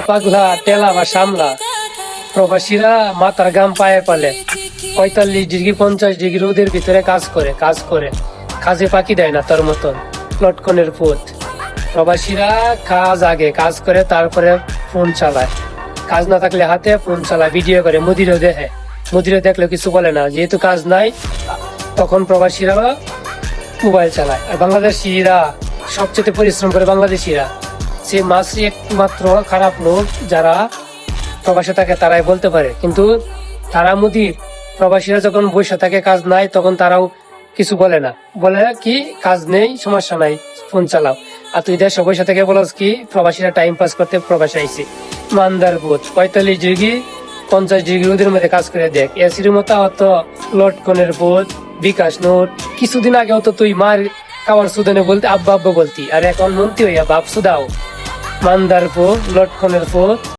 পাগলা টেলা বা সামলা প্রবাসীরা মাথার গাম পায়ে পালে 45 ডিগ্রি 50 ডিগ্রি রোদের ভিতরে কাজ করে কাজে পাকি দেয় না তোর মতন লটকনের পুত। প্রবাসীরা কাজ করে তারপরে ফোন চালায়, কাজ না থাকলে হাতে ফোন চালায়, ভিডিও করে, মুদিরও দেখলে কিছু বলে না, যেহেতু কাজ নাই তখন প্রবাসীরা মোবাইল চালায়। আর বাংলাদেশিরা সবচেয়ে পরিশ্রম করে, বাংলাদেশিরা সে মাসে একমাত্র খারাপ লোক যারা প্রবাসে থাকে তারাই বলতে পারে, কিন্তু তারা মুদির প্রবাসীরা যখন বসে থাকে কাজ নাই তখন তারাও কিছু বলে না, বলে কি কাজ নেই সমস্যা নাই ফোন চালাও। আর তুই দেশে বসে থেকে বলস কি প্রবাসীরা টাইম পাস করতে প্রবাসে আইসি। মান্দার বোধ 45 ডিগ্রি 50 ডিগ্রি রোদের মধ্যে কাজ করে দেখ, এসির মতো অত লটকনের বোধ বিকাশ নোট। কিছুদিন আগেও তো তুই মার খাওয়ার সুদানে বলতে আব্বা আব্বা বলতি, আর এখন মন্ত্রী হইয়া বাপ সুদাও। মান্দার পো লটকনের পো।